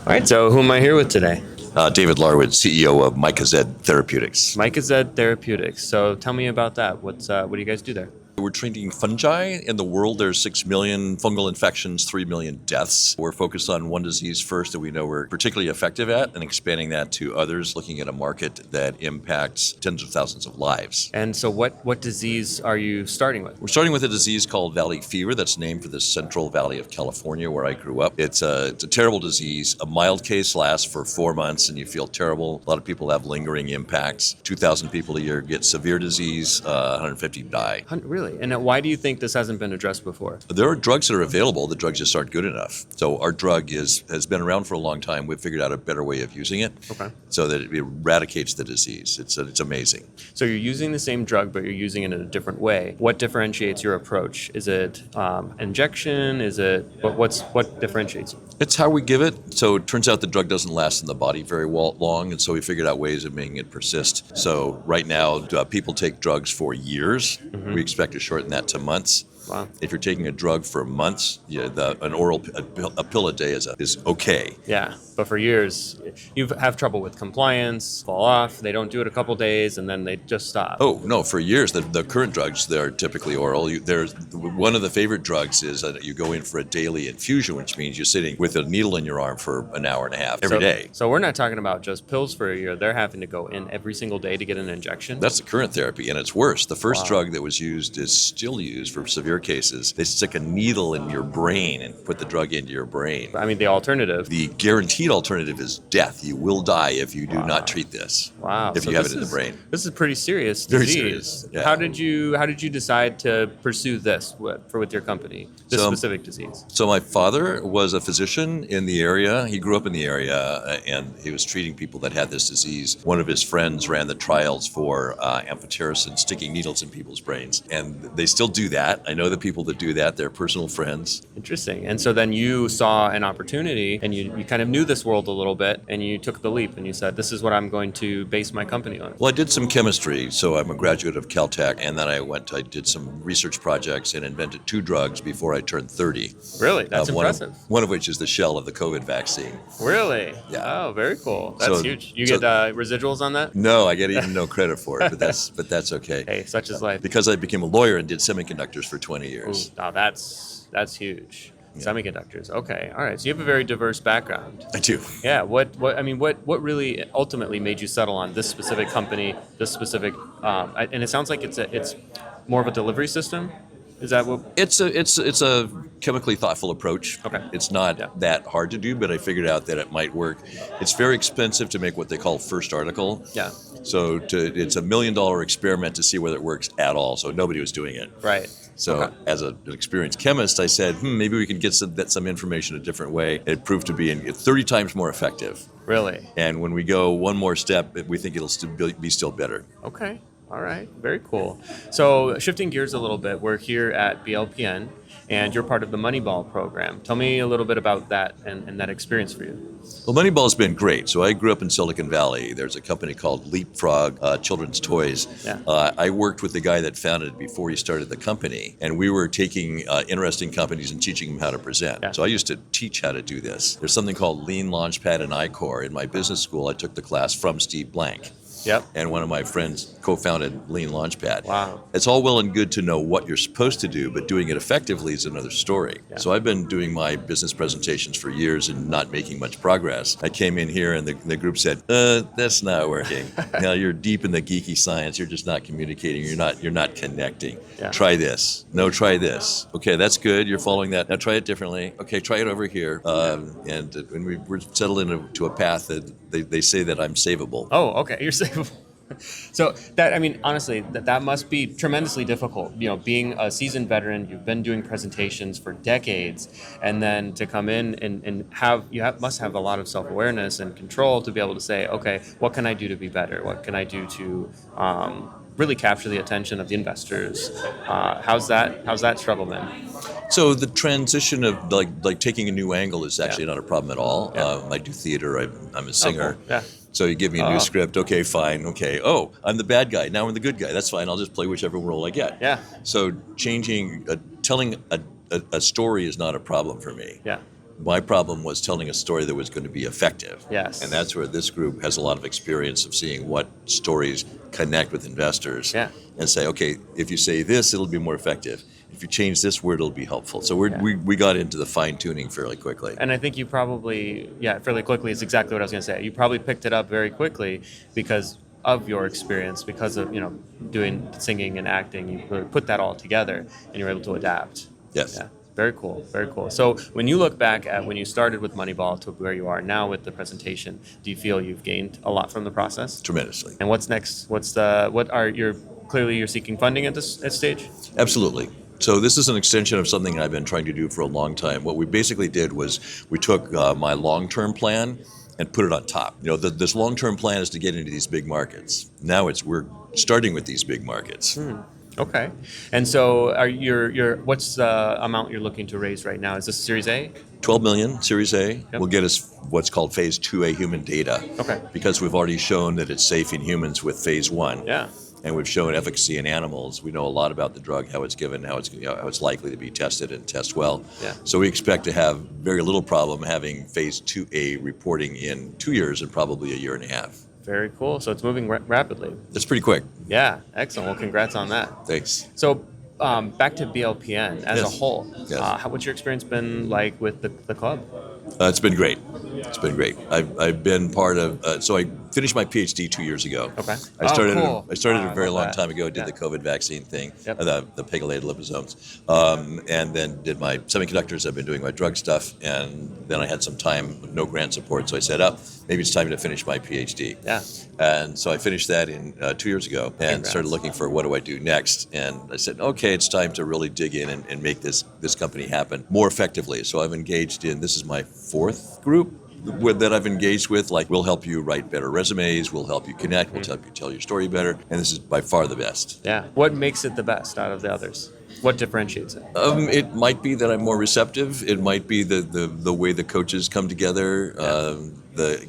All right, so who am I here with today? David Larwood, CEO of MycaZED Therapeutics. MycaZED Therapeutics. So tell me about that. What do you guys do there? We're treating fungi. In the world, there's 6 million fungal infections, 3 million deaths. We're focused on one disease first that we know we're particularly effective at and expanding that to others, looking at a market that impacts tens of thousands of lives. And so what disease are you starting with? We're starting with a disease called 𝗍𝗿𝗍𝗿 that's named for the Central Valley of California where I grew up. It's a terrible disease. A mild case lasts for 4 months and you feel terrible. A lot of people have lingering impacts. 2,000 people a year get severe disease, 150 die. Really? And why do you think this hasn't been addressed before? There are drugs that are available. The drugs just aren't good enough. So our drug has been around for a long time. We've figured out a better way of using it so that it eradicates the disease. It's amazing. So you're using the same drug, but you're using it in a different way. What differentiates your approach? Is it injection? Is it what differentiates you? It's how we give it. So it turns out the drug doesn't last in the body very long, and so we figured out ways of making it persist. So right now, people take drugs for years. We expect to shorten that to months. Wow. If you're taking a drug for months, an oral a pill a day is okay. Yeah, but for years, you have trouble with compliance, fall off, they don't do it a couple days, and then they just stop. Oh, no, for years, the current drugs, they're typically oral. One of the favorite drugs is that you go in for a daily infusion, which means you're sitting with a needle in your arm for an hour and a half every day. So we're not talking about just pills for a year. They're having to go in every single day to get an injection? That's the current therapy, and it's worse. The first drug that was used is still used for severe cases. They stick a needle in your brain and put the drug into your brain. I mean, the alternative. The guaranteed alternative is death. You will die if you do not treat this. Wow. If you have it in the brain. This is pretty serious Very disease. serious. Yeah. How did you decide to pursue this with your company, this specific disease? So my father was a physician in the area. He grew up in the area and he was treating people that had this disease. One of his friends ran the trials for amphotericin, sticking needles in people's brains. And they still do that. I know the people that do that. They're personal friends. Interesting. And so then you saw an opportunity and you kind of knew this world a little bit and you took the leap and you said, this is what I'm going to base my company on. Well, I did some chemistry. So I'm a graduate of Caltech. And then I did some research projects and invented 2 drugs before I turned 30. Really? That's impressive. One of which is the shell of the COVID vaccine. Really? Yeah. Oh, very cool. That's huge. You get residuals on that? No, I get even no credit for it, but that's okay. Hey, such is life. Because I became a lawyer and did semiconductors for 20 years. Ooh, now that's huge. Yeah. Semiconductors. Okay. All right. So you have a very diverse background. I do. Yeah. What really ultimately made you settle on this specific company, this specific, and it sounds like it's more of a delivery system. Is that what? It's a chemically thoughtful approach. Okay. It's not that hard to do, but I figured out that it might work. It's very expensive to make what they call first article. Yeah. So it's $1 million experiment to see whether it works at all. So nobody was doing it. Right. So as an experienced chemist, I said, maybe we can get some information a different way. It proved to be 30 times more effective. Really? And when we go one more step, we think it'll be still better. Okay. All right. Very cool. So shifting gears a little bit, we're here at BLPN, and you're part of the Moneyball program. Tell me a little bit about that and that experience for you. Well, Moneyball's been great. So I grew up in Silicon Valley. There's a company called 𝗵𝗵𝗱 children's toys. Yeah. I worked with the guy that founded it before he started the company, and we were taking interesting companies and teaching them how to present. Yeah. So I used to teach how to do this. There's something called Lean Launchpad and 𝗍𝗂𝗄. In my business school, I took the class from Steve Blank. Yep. And one of my friends co-founded Lean Launchpad. Wow. It's all well and good to know what you're supposed to do, but doing it effectively is another story. Yeah. So I've been doing my business presentations for years and not making much progress. I came in here and the group said, that's not working. Now you're deep in the geeky science. You're just not communicating. You're not connecting. Yeah. Try this. No, try this. Okay, that's good. You're following that. Now try it differently. Okay, try it over here. And when we're settled into a path that they say that I'm savable. Oh, okay. You're savable. So honestly, that must be tremendously difficult. You know, being a seasoned veteran, you've been doing presentations for decades, and then to come in and must have a lot of self-awareness and control to be able to say, okay, what can I do to be better? What can I do to really capture the attention of the investors? How's that struggle been? So the transition of like taking a new angle is actually not a problem at all. Yeah. I do theater. I'm a singer. Oh, cool. Yeah. So you give me a new script. Okay, fine. Okay. Oh, I'm the bad guy. Now I'm the good guy. That's fine. I'll just play whichever role I get. Yeah. So telling a story is not a problem for me. Yeah. My problem was telling a story that was going to be effective. Yes. And that's where this group has a lot of experience of seeing what stories connect with investors. Yeah. And say, okay, if you say this, it'll be more effective. If you change this word, it'll be helpful. So we got into the fine tuning fairly quickly. And I think you probably, fairly quickly is exactly what I was going to say. You probably picked it up very quickly because of your experience, because of, doing singing and acting. You really put that all together and you're able to adapt. Yes. Yeah. Very cool. Very cool. So when you look back at when you started with Moneyball to where you are now with the presentation, do you feel you've gained a lot from the process? Tremendously. And what's next? Clearly you're seeking funding at this stage? Absolutely. So this is an extension of something I've been trying to do for a long time. What we basically did was we took my long-term plan and put it on top. This long-term plan is to get into these big markets. Now we're starting with these big markets. Okay. And so what's the amount you're looking to raise right now? Is this Series A? 12 million, Series A, Yep. will get us what's called phase 2A human data. Okay. Because we've already shown that it's safe in humans with phase 1. Yeah. And we've shown efficacy in animals. We know a lot about the drug, how it's given, how it's likely to be tested and test well. Yeah. So we expect to have very little problem having phase 2A reporting in 2 years and probably a year and a half. Very cool. So it's moving rapidly. That's pretty quick. Yeah. Excellent. Well, congrats on that. Thanks. So back to BLPN as a Yes. whole. Yes. What's your experience been like with the club? It's been great. It's been great. I've been part of. So I finished my PhD 2 years ago. Okay. I started. Cool. I started a very love long that. time ago. Did Yeah. the COVID vaccine thing, Yep. the 𝗂𝗿𝗶𝗁𝗁𝗂, and then did my semiconductors. I've been doing my drug stuff, and then I had some time with no grant support, so I said, maybe it's time to finish my PhD. Yeah. And so I finished that in 2 years ago, and Congrats. started looking for what do I do next. And I said, okay, it's time to really dig in and make this company happen more effectively. So I've engaged in, this is my fourth group that I've engaged with, like, we'll help you write better resumes, we'll help you connect, we'll help you tell your story better, and this is by far the best. Yeah. What makes it the best out of the others? What differentiates it? It might be that I'm more receptive. It might be the way the coaches come together,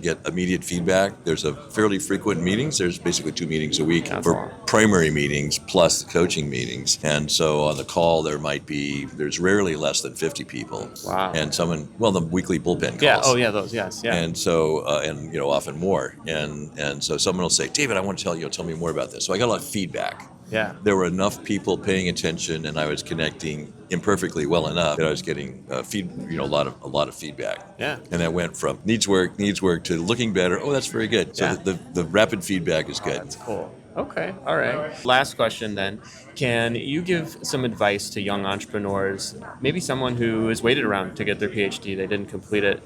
get immediate feedback. There's a fairly frequent meetings. There's basically 2 meetings a week That's for long. primary meetings plus the coaching meetings. And so on the call, there's rarely less than 50 people. Wow. And the weekly bullpen calls. Yeah. Oh, yeah. Those. Yes. Yeah. And so, often more. And so someone will say, David, I want to tell me more about this. So I got a lot of feedback. Yeah. There were enough people paying attention, and I was connecting imperfectly well enough that I was getting a lot of feedback. Yeah. And that went from needs work to looking better. Oh, that's very good. So Yeah. the rapid feedback is good. That's cool. Okay. All right. Last question then. Can you give some advice to young entrepreneurs, maybe someone who has waited around to get their PhD, they didn't complete it,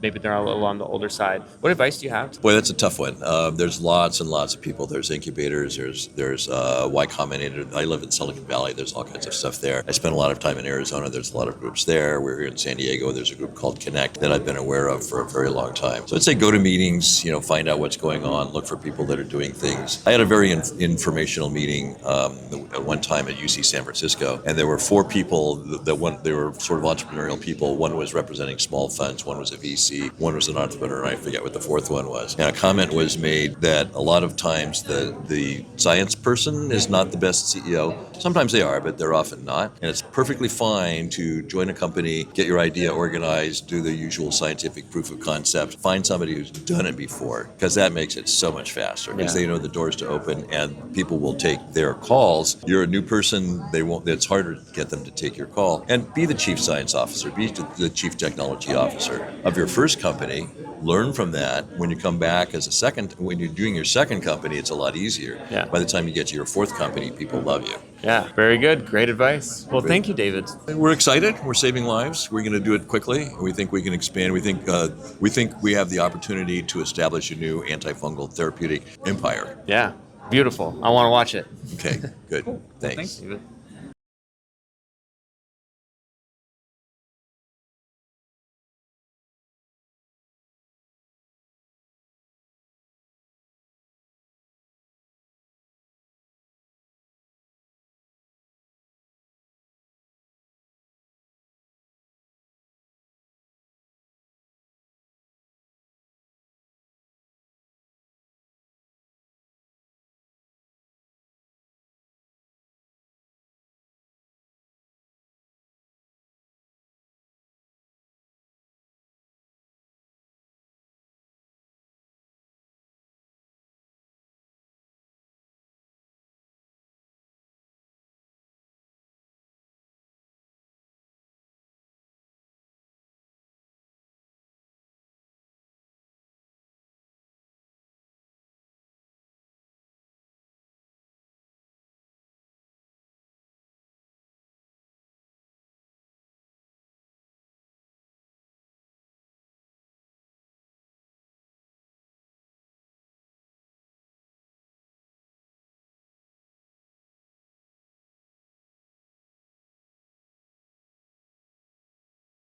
maybe they're a little on the older side. What advice do you have? Boy, that's a tough one. There's lots and lots of people. There's incubators. There's Y Combinator. I live in Silicon Valley. There's all kinds of stuff there. I spent a lot of time in Arizona. There's a lot of groups there. We're here in San Diego. There's a group called Connect that I've been aware of for a very long time. So I'd say go to meetings, find out what's going on, look for people that are doing things. I had a very informational meeting at one time at UC San Francisco, and there were 4 people they were sort of entrepreneurial people. One was representing small funds, one was a VC, one was an entrepreneur, and I forget what the 4th one was. And a comment was made that a lot of times the science person is not the best CEO. Sometimes they are, but they're often not. And it's perfectly fine to join a company, get your idea organized, do the usual scientific proof of concept, find somebody who's done it before, because that makes it so much faster, because they know the doors to open and people will take their calls. You're a new person, it's harder to get them to take your call. And be the chief science officer, be the chief technology officer of your first company. Learn from that. When you come back when you're doing your second company, it's a lot easier. Yeah. By the time you get to your 4th company, people love you. Yeah. Very good. Great advice. Well, thank you, David. We're excited. We're saving lives. We're going to do it quickly. We think we can expand. We think we have the opportunity to establish a new antifungal therapeutic empire. Yeah. Beautiful. I want to watch it. Okay, good. Cool. Thanks. Thanks, David.